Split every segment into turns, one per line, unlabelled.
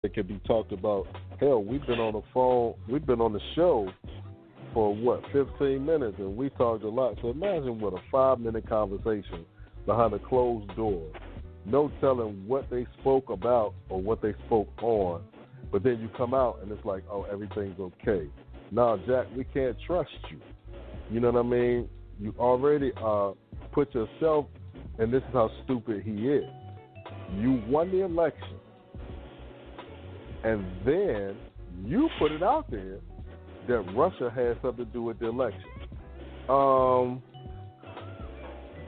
It could be talked about. Hell, we've been on the phone, we've been on the show for what, 15 minutes, and we talked a lot. So imagine what a 5 minute conversation behind a closed door. No telling what they spoke about or what they spoke on, but then you come out and it's like, oh, everything's okay. Now, Jack, we can't trust you. You know what I mean? You already put yourself, and this is how stupid he is. You won the election, and then you put it out there that Russia had something to do with the election.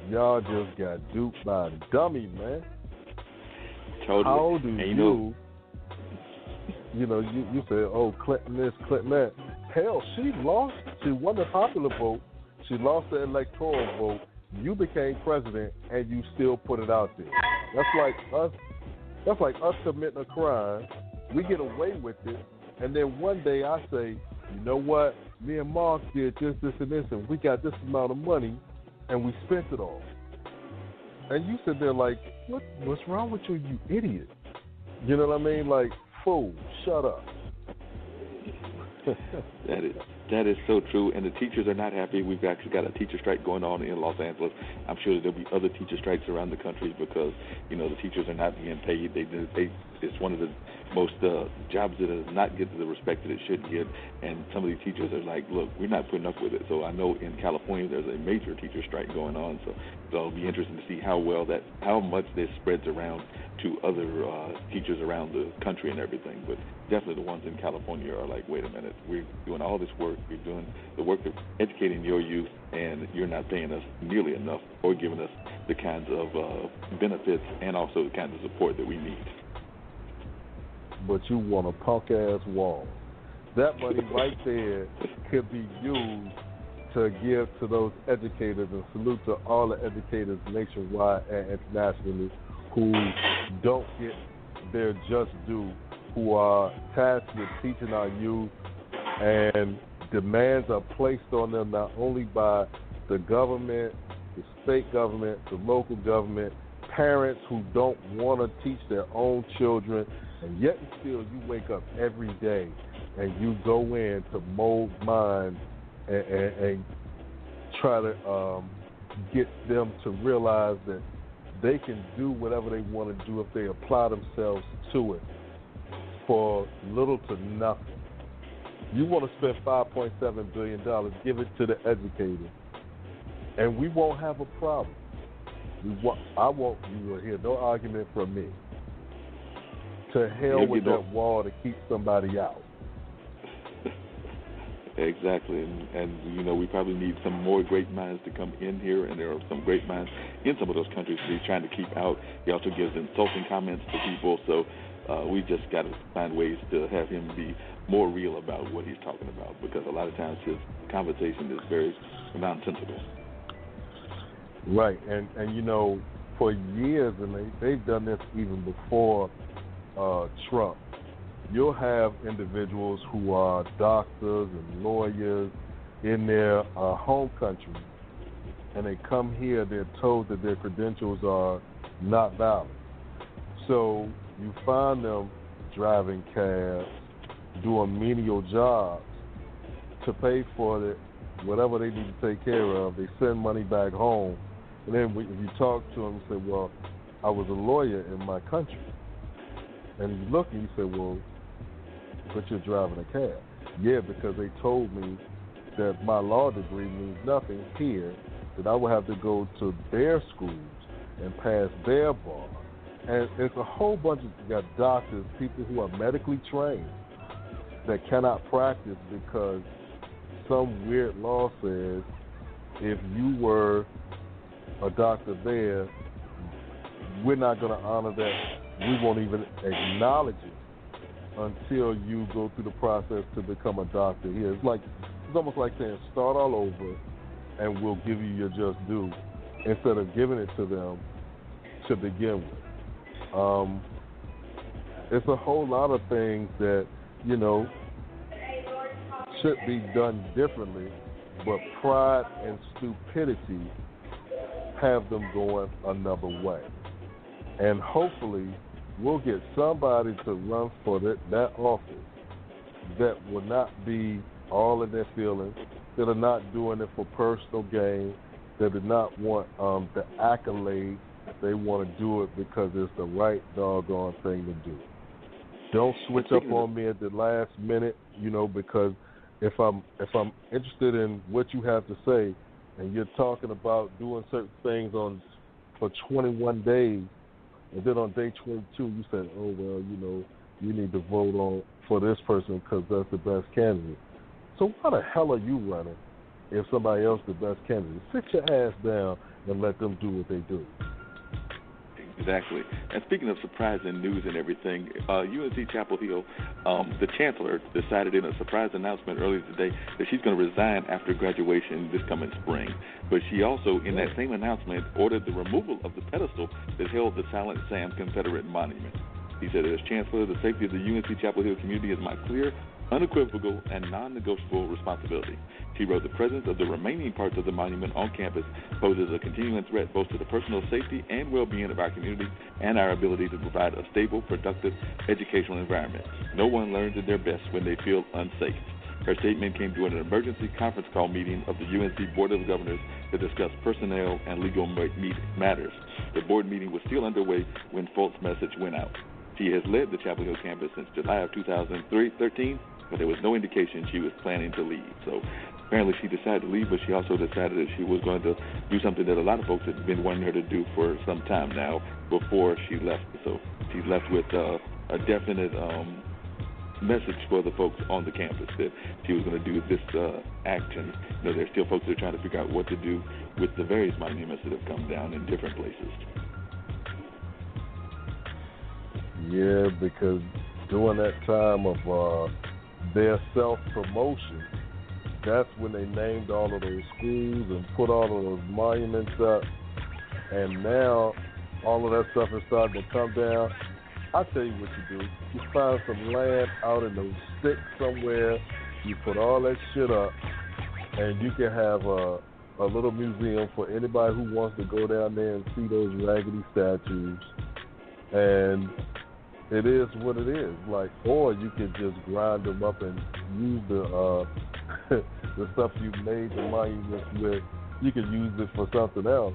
Y'all just got duped by a dummy, man.
Totally.
How do you said, oh, Clinton this, Clinton that. Hell, she lost. She won the popular vote. She lost the electoral vote. You became president, and you still put it out there. That's like us. That's like us committing a crime. We get away with it, and then one day I say, you know what? Me and Mark did this, and this, and we got this amount of money, and we spent it all. And you sit there like, what's wrong with you, you idiot? You know what I mean? Like, fool, shut up.
That is so true, and the teachers are not happy. We've actually got a teacher strike going on in Los Angeles. I'm sure that there'll be other teacher strikes around the country because the teachers are not being paid. It's one of the most jobs that does not get the respect that it should get, and some of these teachers are like, look, we're not putting up with it. So I know in California there's a major teacher strike going on, so it'll be interesting to see how much this spreads around to other teachers around the country and everything. But definitely the ones in California are like, wait a minute, we're doing all this work, we're doing the work of educating your youth, and you're not paying us nearly enough or giving us the kinds of benefits and also the kinds of support that we need.
But you want a punk-ass wall. That money right there could be used to give to those educators, and salute to all the educators nationwide and internationally who don't get their just due, who are tasked with teaching our youth, and demands are placed on them not only by the government, the state government, the local government, parents who don't want to teach their own children, and yet and still you wake up every day and you go in to mold minds and try to get them to realize that they can do whatever they want to do if they apply themselves to it for little to nothing. You want to spend $5.7 billion, give it to the educators, and we won't have a problem. You will hear no argument from me. To hell with that wall to keep somebody out.
Exactly, and we probably need some more great minds to come in here, and there are some great minds in some of those countries that he's trying to keep out. He also gives insulting comments to people, so we just got to find ways to have him be more real about what he's talking about, because a lot of times his conversation is very nonsensical.
Right, and for years, and they've done this even before Trump, you'll have individuals who are doctors and lawyers in their home country, and they come here, they're told that their credentials are not valid. So you find them driving cabs, doing menial jobs to pay for whatever they need to take care of. They send money back home, and then if you talk to them, you say, well, I was a lawyer in my country. And you look and you say, well, but you're driving a cab. Yeah, because they told me that my law degree means nothing here, that I would have to go to their schools and pass their bar. And it's a whole bunch of, you got doctors, people who are medically trained that cannot practice because some weird law says if you were a doctor there, we're not going to honor that. We won't even acknowledge it until you go through the process to become a doctor here. It's almost like saying start all over and we'll give you your just due instead of giving it to them to begin with. It's a whole lot of things that, should be done differently, but pride and stupidity have them going another way. And hopefully, we'll get somebody to run for that office that will not be all in their feelings, that are not doing it for personal gain, that do not want the accolade. They want to do it because it's the right doggone thing to do. Don't switch up on me at the last minute, because if I'm interested in what you have to say, and you're talking about doing certain things for 21 days, and then on day 22 you said, oh well, you need to vote for this person because that's the best candidate. So why the hell are you running if somebody else is the best candidate? Sit your ass down and let them do what they do.
Exactly. And speaking of surprising news and everything, UNC Chapel Hill, the chancellor decided in a surprise announcement earlier today that she's going to resign after graduation this coming spring. But she also, in that same announcement, ordered the removal of the pedestal that held the Silent Sam Confederate monument. He said, as chancellor, the safety of the UNC Chapel Hill community is my clear, unequivocal, and non-negotiable responsibility. She wrote, the presence of the remaining parts of the monument on campus poses a continuing threat both to the personal safety and well-being of our community and our ability to provide a stable, productive educational environment. No one learns at their best when they feel unsafe. Her statement came during an emergency conference call meeting of the UNC Board of Governors to discuss personnel and legal matters. The board meeting was still underway when Fult's message went out. She has led the Chapel Hill campus since July of 2013, but there was no indication she was planning to leave. So apparently she decided to leave, but she also decided that she was going to do something that a lot of folks had been wanting her to do for some time now before she left. So she's left with a definite message for the folks on the campus that she was going to do this action. There's still folks that are trying to figure out what to do with the various monuments that have come down in different places.
Yeah, because during that time of their self-promotion, that's when they named all of those schools and put all of those monuments up. And now all of that stuff is starting to come down. I'll tell you what you do. You find some land out in those sticks somewhere. You put all that shit up, and you can have a little museum for anybody who wants to go down there and see those raggedy statues. And it is what it is. Or you can just grind them up and use the the stuff you made the monuments with. You can use it for something else.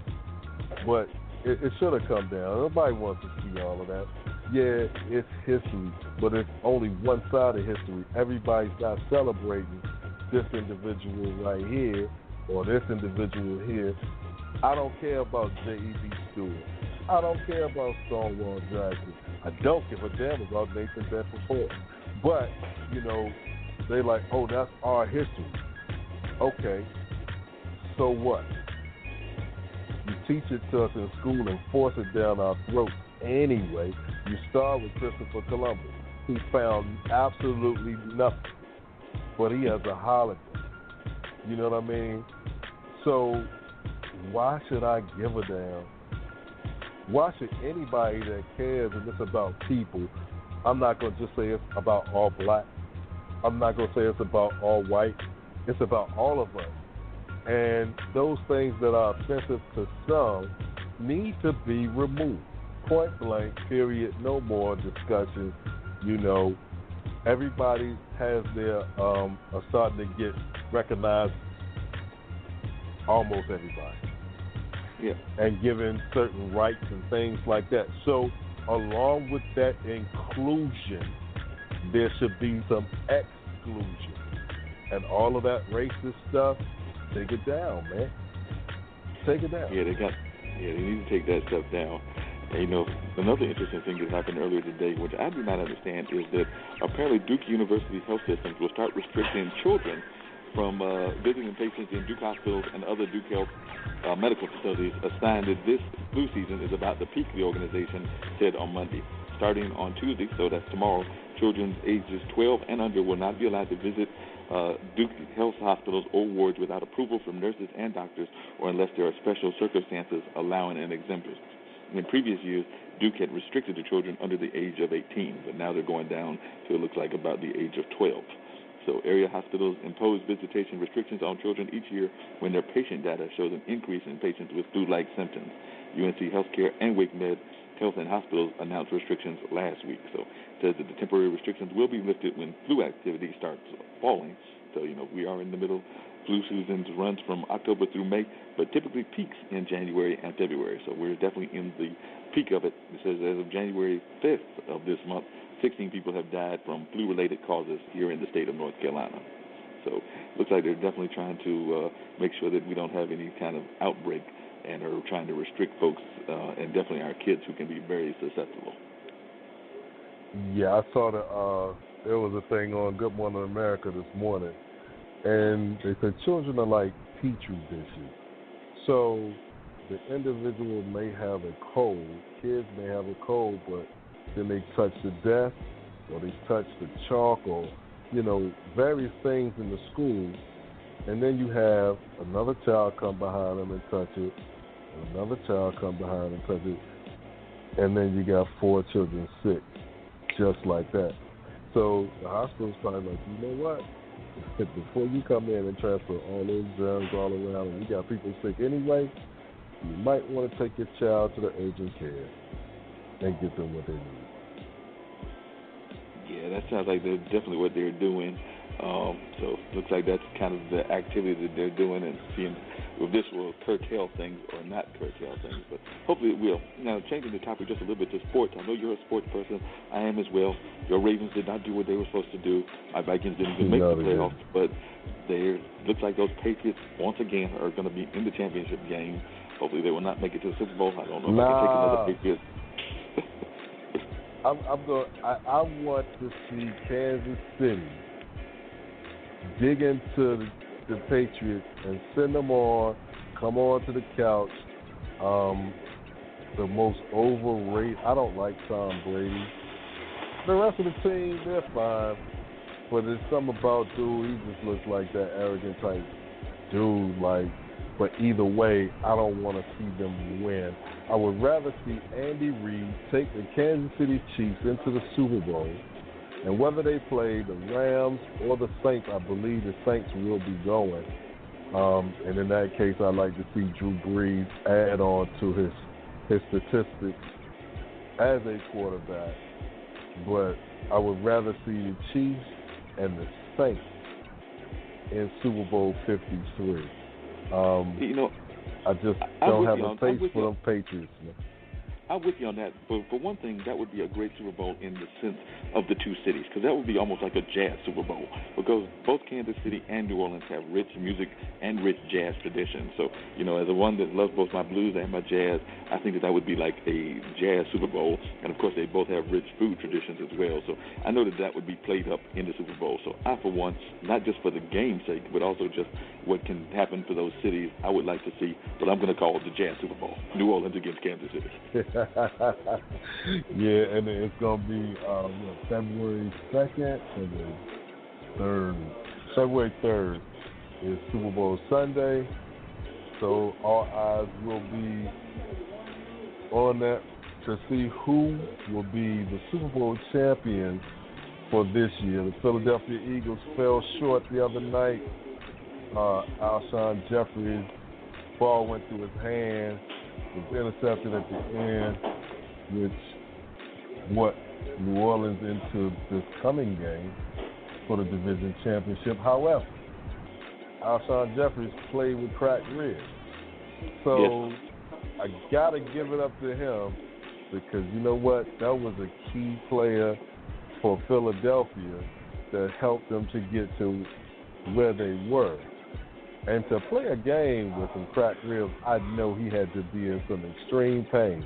But it should have come down. Nobody wants to see all of that. Yeah, it's history, but it's only one side of history. Everybody's not celebrating this individual right here or this individual here. I don't care about J.E.B. Stewart. I don't care about Stonewall Jackson. I don't give a damn about Nathan Bedford. But, they like, oh, that's our history. Okay, so what? You teach it to us in school and force it down our throats anyway. You start with Christopher Columbus, who found absolutely nothing, but he has a holiday. You know what I mean? So why should I give a damn? Why should anybody that cares and it's about people, I'm not going to just say it's about all black. I'm not going to say it's about all white. It's about all of us. And those things that are offensive to some need to be removed. Point blank, period, no more discussion. Everybody has their, are starting to get recognized, almost everybody.
Yeah.
And given certain rights and things like that. So along with that inclusion, there should be some exclusion. And all of that racist stuff, take it down, man. Take it down.
Yeah, they need to take that stuff down. And, another interesting thing that happened earlier today, which I do not understand, is that apparently Duke University's health systems will start restricting children from visiting patients in Duke hospitals and other Duke Health medical facilities, assigned that this flu season is about to peak, the organization said on Monday. Starting on Tuesday, so that's tomorrow, children ages 12 and under will not be allowed to visit Duke Health hospitals or wards without approval from nurses and doctors or unless there are special circumstances allowing an exemption. In previous years, Duke had restricted the children under the age of 18, but now they're going down to, it looks like, about the age of 12. So area hospitals impose visitation restrictions on children each year when their patient data shows an increase in patients with flu-like symptoms. UNC Healthcare and WakeMed Health and Hospitals announced restrictions last week. So it says that the temporary restrictions will be lifted when flu activity starts falling. So, we are in the middle. Flu season runs from October through May, but typically peaks in January and February. So we're definitely in the peak of it. It says as of January 5th of this month, 16 people have died from flu-related causes here in the state of North Carolina. So it looks like they're definitely trying to make sure that we don't have any kind of outbreak and are trying to restrict folks, and definitely our kids who can be very susceptible.
Yeah, I saw there was a thing on Good Morning America this morning, and they said children are like petri dishes. So the individual may have a cold, kids may have a cold, but then they touch the desk or they touch the chalk or, various things in the school, and then you have another child come behind them and touch it, and another child come behind and touch it, and then you got 4 children sick just like that. So the hospital's probably like, you know what? Before you come in and transfer all those germs all around and you got people sick anyway, you might want to take your child to the urgent care and get them what they need.
Yeah, that sounds like that's definitely what they're doing. So it looks like that's kind of the activity that they're doing, and seeing if this will curtail things or not curtail things. But hopefully it will. Now, changing the topic just a little bit to sports. I know you're a sports person. I am as well. Your Ravens did not do what they were supposed to do. My Vikings didn't even make the playoffs. But looks like those Patriots, once again, are going to be in the championship game. Hopefully they will not make it to the Super Bowl. I don't know if I can take another Patriots.
I want to see Kansas City dig into the Patriots and send them on, come on to the couch. The most overrated. I don't like Tom Brady. The rest of the team, they're fine, but there's something about dude. He just looks like that arrogant type dude. But either way, I don't want to see them win. I would rather see Andy Reid take the Kansas City Chiefs into the Super Bowl, and whether they play the Rams or the Saints, I believe the Saints will be going. And in that case, I'd like to see Drew Brees add on to his statistics as a quarterback. But I would rather see the Chiefs and the Saints in Super Bowl 53. I just don't have a face for them Patriots.
I'm with you on that. But for one thing, that would be a great Super Bowl in the sense of the two cities, because that would be almost like a jazz Super Bowl, because both Kansas City and New Orleans have rich music and rich jazz tradition. So, as a one that loves both my blues and my jazz, I think that would be like a jazz Super Bowl. And, of course, they both have rich food traditions as well. So I know that would be played up in the Super Bowl. So I, for one, not just for the game's sake, but also just what can happen for those cities, I would like to see what I'm going to call the jazz Super Bowl, New Orleans against Kansas City.
Yeah, and it's going to be February 2nd and the 3rd. February 3rd is Super Bowl Sunday, so all eyes will be on that to see who will be the Super Bowl champions for this year. The Philadelphia Eagles fell short the other night. Alshon Jeffrey's ball went through his hand, was intercepted at the end, which what New Orleans into this coming game for the division championship. However, Alshon Jeffrey played with cracked ribs, so yes, I gotta give it up to him, because you know what, that was a key player for Philadelphia that helped them to get to where they were. And to play a game with some cracked ribs, I know he had to be in some extreme pain.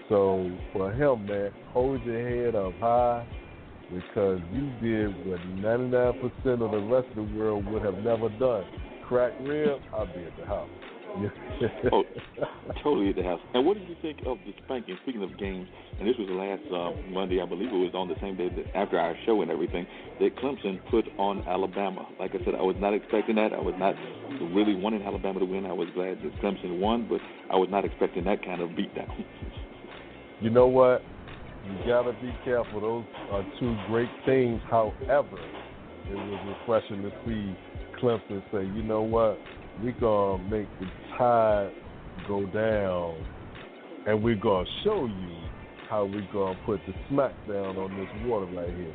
So for him, man, hold your head up high, because you did what 99% of the rest of the world would have never done. Cracked rib, I'll be at the house.
Oh, totally at the house. And what did you think of the spanking? Speaking of games, and this was last Monday, I believe it was on the same day that after our show and everything, that Clemson put on Alabama. Like I said, I was not expecting that. I was not really wanting Alabama to win. I was glad that Clemson won, but I was not expecting that kind of beatdown.
You know what? You got to be careful. Those are two great teams. However, it was refreshing to see Clemson say, you know what? We're going to make the tide go down and we're going to show you how we're going to put the smack down on this water right here.